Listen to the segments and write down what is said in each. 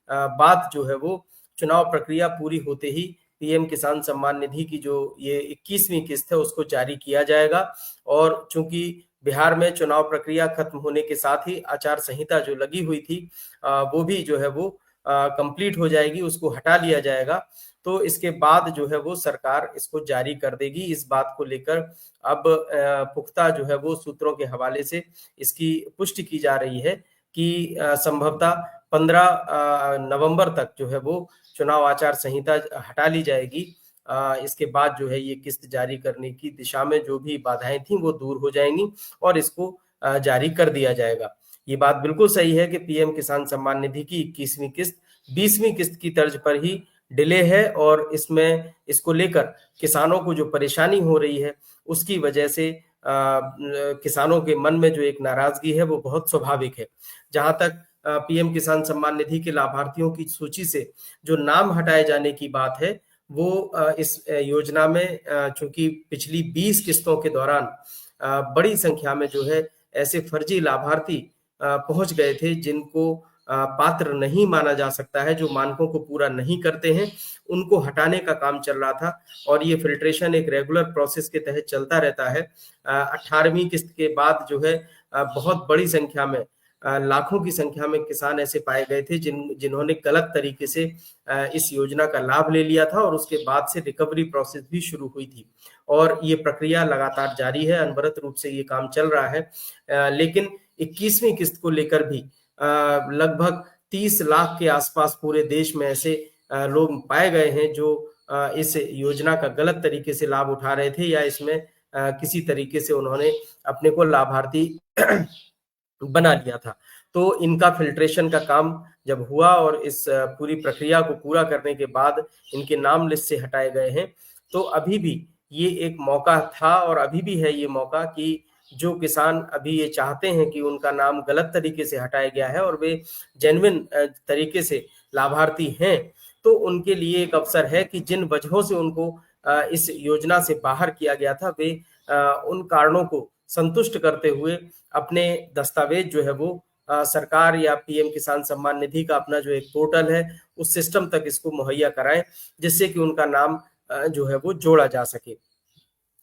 बाद जो है वो चुनाव प्रक्रिया पूरी होते ही पीएम किसान सम्मान निधि की जो ये 21वीं किस्त है उसको जारी किया जाएगा। और चूंकि बिहार में चुनाव प्रक्रिया खत्म होने के साथ ही आचार संहिता जो लगी हुई थी वो भी जो है वो कंप्लीट हो जाएगी, उसको हटा लिया जाएगा। तो इसके बाद जो है वो सरकार इसको जारी कर देगी। इस बात को लेकर अब पुख्ता जो है वो सूत्रों के हवाले से इसकी पुष्टि की जा रही है कि संभवतः 15 नवंबर तक जो है वो चुनाव आचार संहिता हटा ली जाएगी। इसके बाद जो है ये किस्त जारी करने की दिशा में जो भी बाधाएं थी वो दूर हो जाएंगी और इसको जारी कर दिया जाएगा। ये बात बिल्कुल सही है कि पीएम किसान सम्मान निधि की 21वीं किस्त 20वीं किस्त की तर्ज पर ही डिले है और इसमें इसको लेकर किसानों को जो परेशानी हो रही है उसकी वजह से किसानों के मन में जो एक नाराजगी है वो बहुत स्वाभाविक है। जहां तक पीएम किसान सम्मान निधि के लाभार्थियों की सूची से जो नाम हटाए जाने की बात है वो इस योजना में चूंकि पिछली 20 किस्तों के दौरान बड़ी संख्या में जो है ऐसे फर्जी लाभार्थी पहुंच गए थे जिनको पात्र नहीं माना जा सकता है, जो मानकों को पूरा नहीं करते हैं, उनको हटाने का काम चल रहा था। और ये फिल्ट्रेशन एक रेगुलर प्रोसेस के तहत चलता रहता है। 18वीं किस्त के बाद जो है बहुत बड़ी संख्या में लाखों की संख्या में किसान ऐसे पाए गए थे जिन्होंने गलत तरीके से इस योजना का लाभ ले लिया था और उसके बाद से रिकवरी प्रोसेस भी शुरू हुई थी और ये प्रक्रिया लगातार जारी है, अनवरत रूप से ये काम चल रहा है। लेकिन 21वीं किस्त को लेकर भी लगभग 30 लाख के आसपास पूरे देश में ऐसे लोग पाए गए हैं जो इस योजना का गलत तरीके से लाभ उठा रहे थे या इसमें किसी तरीके से उन्होंने अपने को लाभार्थी बना लिया था। तो इनका फिल्ट्रेशन का काम जब हुआ और इस पूरी प्रक्रिया को पूरा करने के बाद इनके नाम लिस्ट से हटाए गए हैं, तो अभी भी ये एक मौका था और अभी भी है ये मौका कि जो किसान अभी ये चाहते हैं कि उनका नाम गलत तरीके से हटाया गया है और वे जेन्युइन तरीके से लाभार्थी हैं, तो उनके लिए एक अवसर है कि जिन वजहों से उनको इस योजना से बाहर किया गया था वे उन कारणों को संतुष्ट करते हुए अपने दस्तावेज जो है वो सरकार या पीएम किसान सम्मान निधि का अपना जो एक पोर्टल है उस सिस्टम तक इसको मुहैया कराएं, जिससे कि उनका नाम जो है वो जोड़ा जा सके।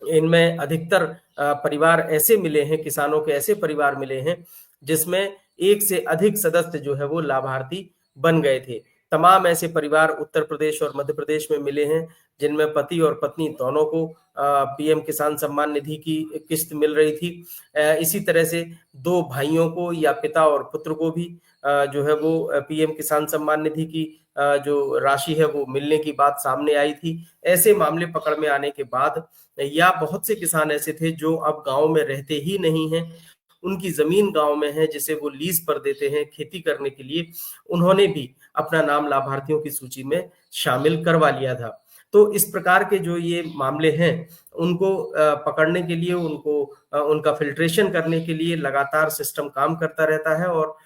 इनमें अधिकतर परिवार ऐसे मिले हैं, किसानों के ऐसे परिवार मिले हैं जिसमें एक से अधिक सदस्य जो है वो लाभार्थी बन गए थे। तमाम ऐसे परिवार उत्तर प्रदेश और मध्य प्रदेश में मिले हैं जिनमें पति और पत्नी दोनों को पीएम किसान सम्मान निधि की किस्त मिल रही थी। इसी तरह से दो भाइयों को या पिता और पुत्र को भी जो है वो पीएम किसान सम्मान निधि की जो राशि है वो मिलने की बात सामने आई थी। ऐसे मामले पकड़ में आने के बाद या बहुत से किसान ऐसे थे जो अब गांव में रहते ही नहीं हैं, उनकी जमीन गांव में है जिसे वो लीज पर देते हैं खेती करने के लिए, उन्होंने भी अपना नाम लाभार्थियों की सूची में शामिल करवा लिया था। तो इस प्रकार के जो ये मामले हैं उनको पकड़ने के लिए, उनको उनका फिल्ट्रेशन करने के लिए लगातार सिस्टम काम करता रहता है और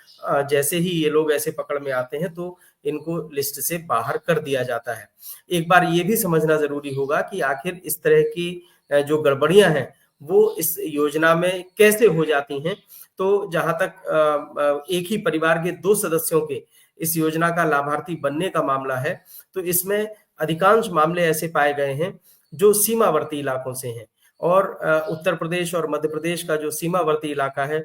जैसे ही ये लोग ऐसे पकड़ में आते हैं तो इनको लिस्ट से बाहर कर दिया जाता है। एक बार ये भी समझना जरूरी होगा कि आखिर इस तरह की जो गड़बड़ियां हैं वो इस योजना में कैसे हो जाती हैं। तो जहां तक एक ही परिवार के 2 सदस्यों के इस योजना का लाभार्थी बनने का मामला है, तो इसमें अधिकांश मामले ऐसे पाए गए हैं जो सीमावर्ती इलाकों से हैं और उत्तर प्रदेश और मध्य प्रदेश का जो सीमावर्ती इलाका है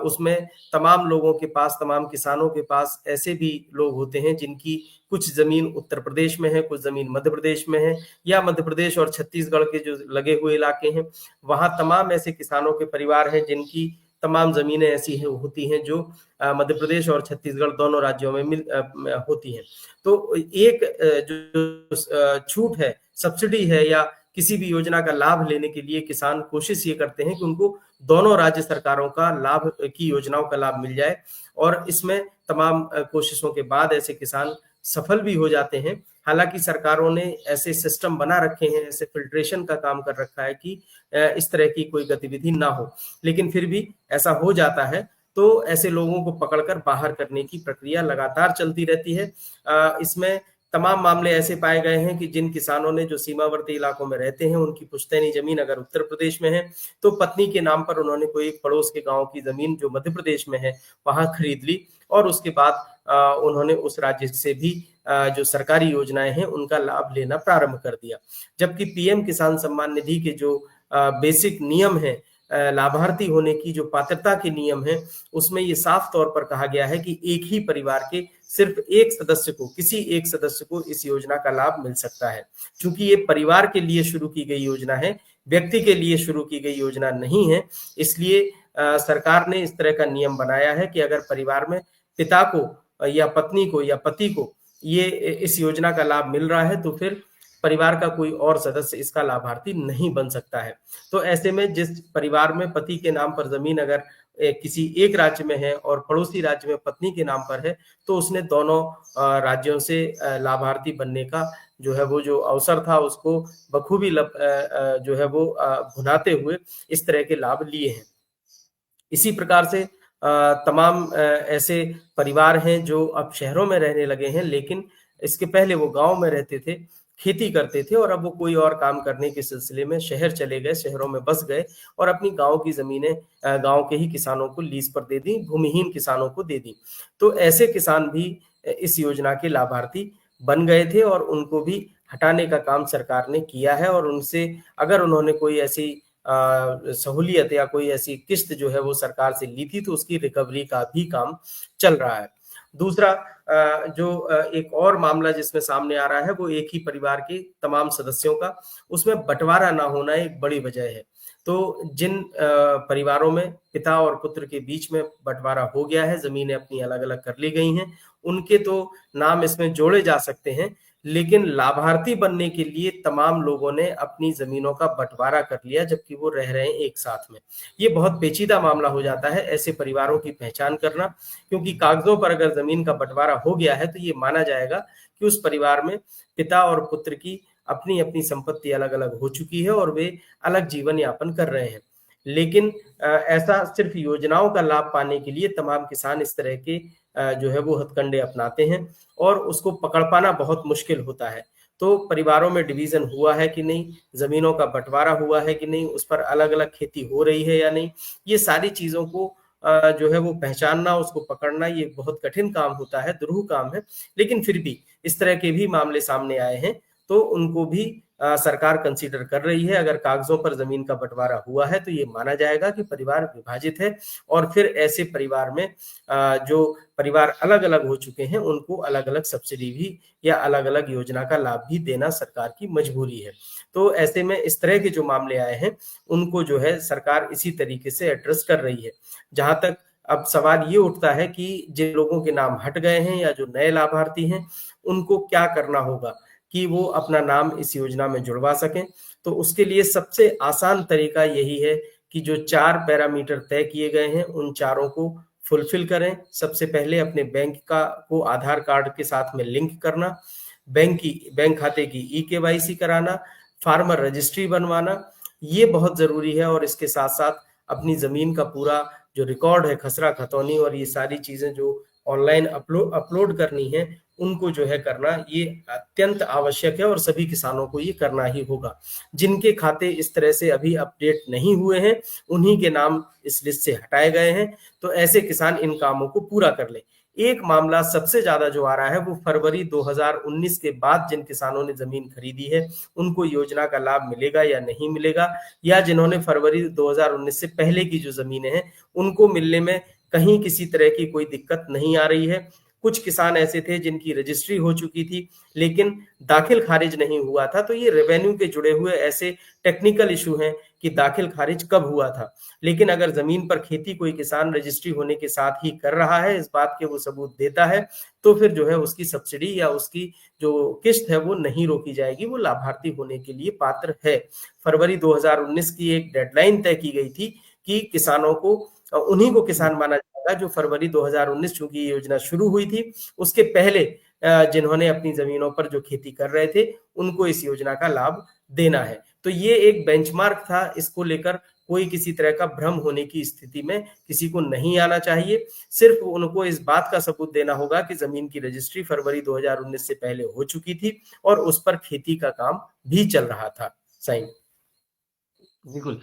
उसमें तमाम लोगों के पास, तमाम किसानों के पास ऐसे भी लोग होते हैं जिनकी कुछ जमीन उत्तर प्रदेश में है, कुछ जमीन मध्य प्रदेश में है या मध्य प्रदेश और छत्तीसगढ़ के जो लगे हुए इलाके हैं वहां तमाम ऐसे किसानों के परिवार हैं जिनकी तमाम जमीनें ऐसी होती हैं जो मध्य प्रदेश और छत्तीसगढ़ दोनों राज्यों में होती हैं। तो एक जो छूट है, सब्सिडी है या किसी भी योजना का लाभ लेने के लिए किसान कोशिश ये करते हैं कि उनको दोनों राज्य सरकारों का लाभ की योजनाओं का लाभ मिल जाए और इसमें तमाम कोशिशों के बाद ऐसे किसान सफल भी हो जाते हैं। हालांकि सरकारों ने ऐसे सिस्टम बना रखे हैं, ऐसे फिल्ट्रेशन का काम कर रखा है कि इस तरह की कोई गतिविधि ना हो, लेकिन फिर भी ऐसा हो जाता है तो ऐसे लोगों को पकड़कर बाहर करने की प्रक्रिया लगातार चलती रहती है। इसमें तमाम मामले ऐसे पाए गए हैं कि जिन किसानों ने जो सीमावर्ती इलाकों में रहते हैं उनकी पुश्तैनी जमीन अगर उत्तर प्रदेश में है तो पत्नी के नाम पर उन्होंने कोई पड़ोस के गांव की जमीन जो मध्य प्रदेश में है वहां खरीद ली और उसके बाद उन्होंने उस राज्य से भी जो सरकारी योजनाएं हैं उनका लाभ लेना प्रारंभ कर दिया। जबकि पीएम किसान सम्मान निधि के जो बेसिक नियम है, लाभार्थी होने की जो पात्रता के नियम है, उसमें ये साफ तौर पर कहा गया है कि एक ही परिवार के सिर्फ एक सदस्य को, किसी एक सदस्य को इस योजना का लाभ मिल सकता है। चूंकि ये परिवार के लिए शुरू की गई योजना है, व्यक्ति के लिए शुरू की गई योजना नहीं है, इसलिए सरकार ने इस तरह का नियम बनाया है कि अगर परिवार में पिता को या पत्नी को या पति को ये इस योजना का लाभ मिल रहा है तो फिर परिवार का कोई और सदस्य इसका लाभार्थी नहीं बन सकता है। तो ऐसे में जिस परिवार में पति के नाम पर जमीन अगर किसी एक राज्य में है और पड़ोसी राज्य में पत्नी के नाम पर है, तो उसने दोनों राज्यों से लाभार्थी बनने का जो है वो जो अवसर था उसको बखूबी जो है वो भुनाते हुए इस तरह के लाभ लिए हैं। इसी प्रकार से तमाम ऐसे परिवार हैं जो अब शहरों में रहने लगे हैं, लेकिन इसके पहले वो गांव में रहते थे, खेती करते थे और अब वो कोई और काम करने के सिलसिले में शहर चले गए, शहरों में बस गए और अपनी गांव की जमीनें गांव के ही किसानों को लीज पर दे दी, भूमिहीन किसानों को दे दी। तो ऐसे किसान भी इस योजना के लाभार्थी बन गए थे और उनको भी हटाने का काम सरकार ने किया है और उनसे अगर उन्होंने कोई ऐसी सहूलियत या कोई ऐसी किस्त जो है वो सरकार से ली थी तो उसकी रिकवरी का भी काम चल रहा है। दूसरा जो एक और मामला जिसमें सामने आ रहा है वो एक ही परिवार के तमाम सदस्यों का, उसमें बंटवारा ना होना एक बड़ी वजह है। तो जिन परिवारों में पिता और पुत्र के बीच में बंटवारा हो गया है, जमीनें अपनी अलग अलग कर ली गई हैं, उनके तो नाम इसमें जोड़े जा सकते हैं, लेकिन लाभार्थी बनने के लिए तमाम लोगों ने अपनी जमीनों का बंटवारा कर लिया जबकि वो रह रहे हैं एक साथ में। ये बहुत पेचीदा मामला हो जाता है ऐसे परिवारों की पहचान करना, क्योंकि कागजों पर अगर जमीन का बंटवारा हो गया है तो ये माना जाएगा कि उस परिवार में पिता और पुत्र की अपनी अपनी संपत्ति अलग अलग हो चुकी है और वे अलग जीवन यापन कर रहे हैं। लेकिन ऐसा सिर्फ योजनाओं का लाभ पाने के लिए तमाम किसान इस तरह के जो है वो हथकंडे अपनाते हैं और उसको पकड़ पाना बहुत मुश्किल होता है। तो परिवारों में डिवीजन हुआ है कि नहीं, जमीनों का बंटवारा हुआ है कि नहीं, उस पर अलग अलग खेती हो रही है या नहीं, ये सारी चीजों को जो है वो पहचानना, उसको पकड़ना ये बहुत कठिन काम होता है, दुरूह काम है। लेकिन फिर भी इस तरह के भी मामले सामने आए हैं तो उनको भी सरकार कंसीडर कर रही है। अगर कागजों पर जमीन का बंटवारा हुआ है तो ये माना जाएगा कि परिवार विभाजित है और फिर ऐसे परिवार में जो परिवार अलग अलग हो चुके हैं उनको अलग अलग सब्सिडी भी या अलग अलग योजना का लाभ भी देना सरकार की मजबूरी है। तो ऐसे में इस तरह के जो मामले आए हैं उनको जो है सरकार इसी तरीके से एड्रेस कर रही है। जहां तक अब सवाल ये उठता है कि जिन लोगों के नाम हट गए हैं या जो नए लाभार्थी हैं उनको क्या करना होगा कि वो अपना नाम इस योजना में जुड़वा सकें। तो उसके लिए सबसे आसान तरीका यही है कि जो 4 पैरामीटर तय किए गए हैं उन चारों को फुलफिल करें। सबसे पहले अपने बैंक को आधार कार्ड के साथ में लिंक करना, बैंक खाते की ई-केवाईसी कराना, फार्मर रजिस्ट्री बनवाना, ये बहुत जरूरी है। और इसके साथ साथ अपनी जमीन का पूरा जो रिकॉर्ड है, खसरा खतौनी और ये सारी चीजें जो ऑनलाइन अपलोड करनी है उनको जो है करना ये अत्यंत आवश्यक है और सभी किसानों को ये करना ही होगा। जिनके खाते इस तरह से अभी अपडेट नहीं हुए हैं उन्हीं के नाम इस लिस्ट से हटाए गए हैं, तो ऐसे किसान इन कामों को पूरा कर ले। एक मामला सबसे ज्यादा जो आ रहा है वो फरवरी 2019 के बाद जिन किसानों ने जमीन खरीदी है उनको योजना का लाभ मिलेगा या नहीं मिलेगा, या जिन्होंने फरवरी 2019 से पहले की जो जमीनें हैं उनको मिलने में कहीं किसी तरह की कोई दिक्कत नहीं आ रही है। कुछ किसान ऐसे थे जिनकी रजिस्ट्री हो चुकी थी लेकिन दाखिल खारिज नहीं हुआ था, तो ये रेवेन्यू के जुड़े हुए ऐसे टेक्निकल इशू हैं कि दाखिल खारिज कब हुआ था। लेकिन अगर जमीन पर खेती कोई किसान रजिस्ट्री होने के साथ ही कर रहा है, इस बात के वो सबूत देता है, तो फिर जो है उसकी सब्सिडी या उसकी जो किस्त है वो नहीं रोकी जाएगी, वो लाभार्थी होने के लिए पात्र है। फरवरी 2019 की एक डेडलाइन तय की गई थी कि किसानों को, उन्हीं को किसान माना जाएगा जो फरवरी 2019 चूंकि ये योजना शुरू हुई थी उसके पहले जिन्होंने अपनी जमीनों पर जो खेती कर रहे थे उनको इस योजना का लाभ देना है। तो ये एक बेंचमार्क था, इसको लेकर कोई किसी तरह का भ्रम होने की स्थिति में किसी को नहीं आना चाहिए। सिर्फ उनको इस बात का सबूत देना होगा कि जमीन की रजिस्ट्री फरवरी 2019 से पहले हो चुकी थी और उस पर खेती का काम भी चल रहा था। सही। बिल्कुल।